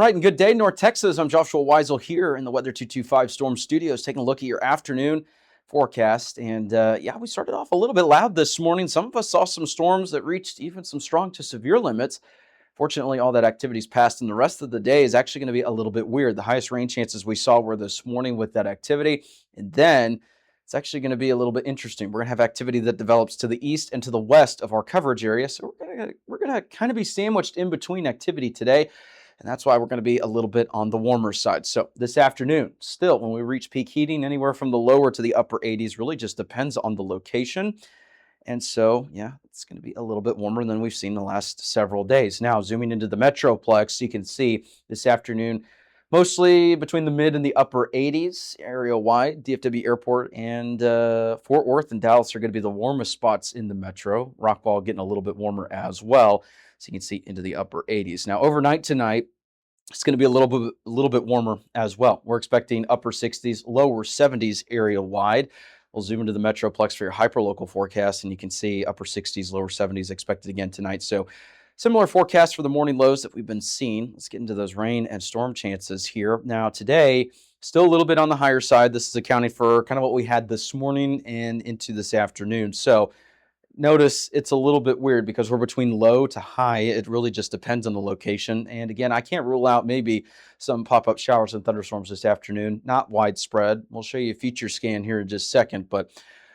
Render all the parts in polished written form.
right, and good day, North Texas. I'm Joshua Weisel here in the Weather 225 Storm Studios, taking a look at your afternoon forecast. And yeah, we started off a little bit loud this morning. Some of us saw some storms that reached even some strong to severe limits. Fortunately, all that activity's passed, and the rest of the day is actually going to be a little bit weird. The highest rain chances we saw were this morning with that activity, and then it's actually going to be a little bit interesting. We're going to have activity that develops to the east and to the west of our coverage area, so we're going to kind of be sandwiched in between activity today. And that's why we're going to be a little bit on the warmer side. So this afternoon, still, when we reach peak heating, anywhere from the lower to the upper 80s really just depends on the location. And so, yeah, it's going to be a little bit warmer than we've seen the last several days. Now, zooming into the Metroplex, you can see this afternoon, mostly between the mid and the upper 80s area-wide. DFW Airport and Fort Worth and Dallas are going to be the warmest spots in the metro. Rockwall getting a little bit warmer as well. So you can see into the upper 80s. Now, overnight tonight, it's going to be a little bit warmer as well. We're expecting upper 60s, lower 70s area-wide. We'll zoom into the Metroplex for your hyperlocal forecast, and you can see upper 60s, lower 70s expected again tonight. So similar forecast for the morning lows that we've been seeing. Let's get into those rain and storm chances here. Now, today, still a little bit on the higher side. This is accounting for kind of what we had this morning and into this afternoon. So notice it's a little bit weird because we're between low to high. It really just depends on the location. And again, I can't rule out maybe some pop-up showers and thunderstorms this afternoon. Not widespread. We'll show you a future scan here in just a second. But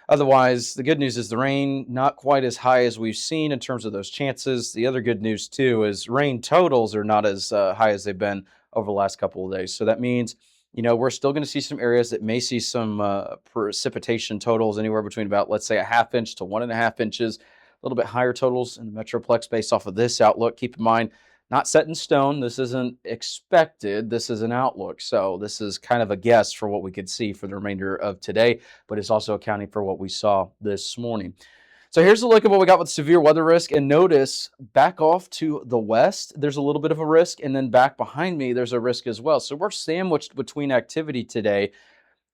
otherwise, the good news is the rain not quite as high as we've seen in terms of those chances. The other good news, too, is rain totals are not as high as they've been over the last couple of days. So that means we're still going to see some areas that may see some precipitation totals anywhere between about, let's say, a ½ inch to 1.5 inches. A little bit higher totals in the Metroplex based off of this outlook. Keep in mind, not set in stone. This isn't expected. This is an outlook. So this is kind of a guess for what we could see for the remainder of today, but it's also accounting for what we saw this morning. So here's a look at what we got with severe weather risk, and notice back off to the west, there's a little bit of a risk, and then back behind me, there's a risk as well. So we're sandwiched between activity today.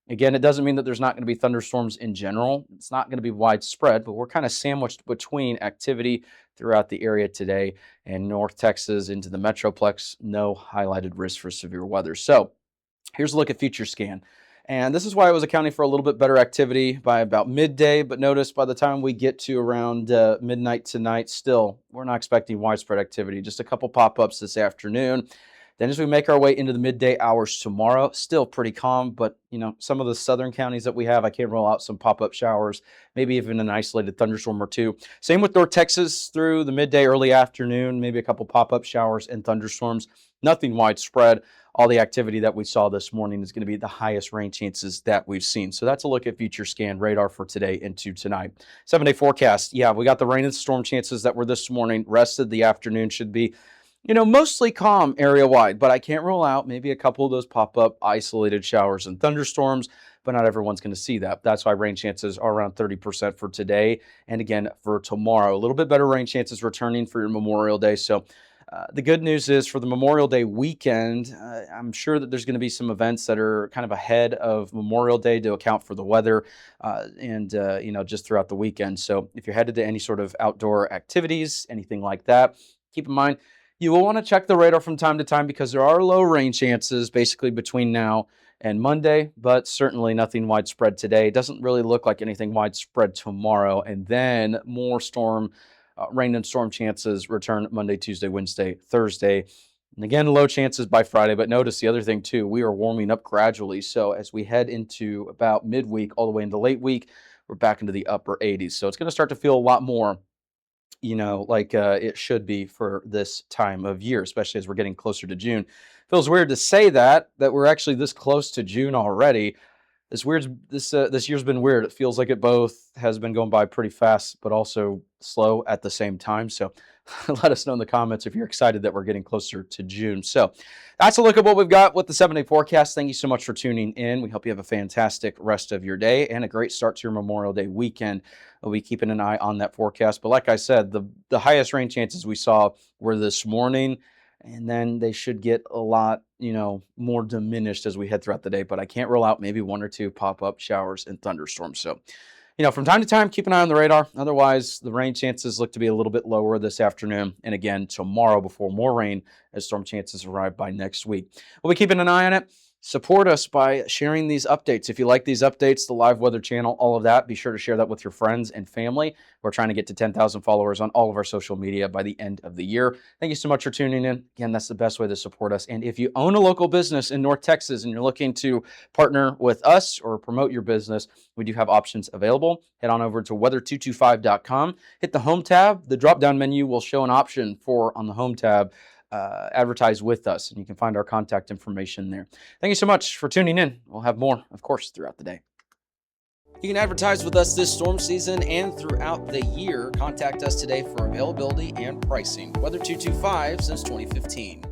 Again, it doesn't mean that there's not going to be thunderstorms in general. It's not going to be widespread, but we're kind of sandwiched between activity throughout the area today, and North Texas into the Metroplex, no highlighted risk for severe weather. So here's a look at future scan. And this is why I was accounting for a little bit better activity by about midday. But notice by the time we get to around midnight tonight, still, we're not expecting widespread activity. Just a couple pop-ups this afternoon. Then as we make our way into the midday hours tomorrow, still pretty calm. But, some of the southern counties that we have, I can't rule out some pop-up showers, maybe even an isolated thunderstorm or two. Same with North Texas through the midday, early afternoon, maybe a couple pop-up showers and thunderstorms. Nothing widespread. All the activity that we saw this morning is going to be the highest rain chances that we've seen. So that's a look at future scan radar for today into tonight. 7-day forecast. Yeah, we got the rain and storm chances that were this morning. Rest of the afternoon should be, mostly calm area-wide, but I can't rule out maybe a couple of those pop-up isolated showers and thunderstorms, but not everyone's going to see that. That's why rain chances are around 30% for today. And again, for tomorrow, a little bit better rain chances returning for your Memorial Day. So the good news is for the Memorial Day weekend, I'm sure that there's going to be some events that are kind of ahead of Memorial Day to account for the weather and just throughout the weekend. So if you're headed to any sort of outdoor activities, anything like that, keep in mind, you will want to check the radar from time to time because there are low rain chances basically between now and Monday, but certainly nothing widespread today. It doesn't really look like anything widespread tomorrow. And then more rain and storm chances return Monday, Tuesday, Wednesday, Thursday. And again, low chances by Friday. But notice the other thing, too, we are warming up gradually. So as we head into about midweek all the way into late week, we're back into the upper 80s. So it's going to start to feel a lot more like it should be for this time of year, especially as we're getting closer to June. Feels weird to say that we're actually this close to June already. This year's been weird. It feels like it both has been going by pretty fast, but also slow at the same time. So let us know in the comments if you're excited that we're getting closer to June. So that's a look at what we've got with the 7-day forecast. Thank you so much for tuning in. We hope you have a fantastic rest of your day and a great start to your Memorial Day weekend. We'll be keeping an eye on that forecast. But like I said, the highest rain chances we saw were this morning. And then they should get a lot, more diminished as we head throughout the day. But I can't rule out maybe one or two pop-up showers and thunderstorms. So From time to time, keep an eye on the radar. Otherwise, the rain chances look to be a little bit lower this afternoon and again tomorrow before more rain as storm chances arrive by next week. We'll be keeping an eye on it. Support us by sharing these updates. If you like these updates, the live weather channel, all of that, be sure to share that with your friends and family. We're trying to get to 10,000 followers on all of our social media by the end of the year. Thank you so much for tuning in. Again, that's the best way to support us. And if you own a local business in North Texas and you're looking to partner with us or promote your business, we do have options available. Head on over to weather225.com. Hit the home tab. The drop-down menu will show an option for, on the home tab, advertise with us, and you can find our contact information there. Thank you so much for tuning in. We'll have more, of course, throughout the day. You can advertise with us this storm season and throughout the year. Contact us today for availability and pricing. Weather 225 since 2015.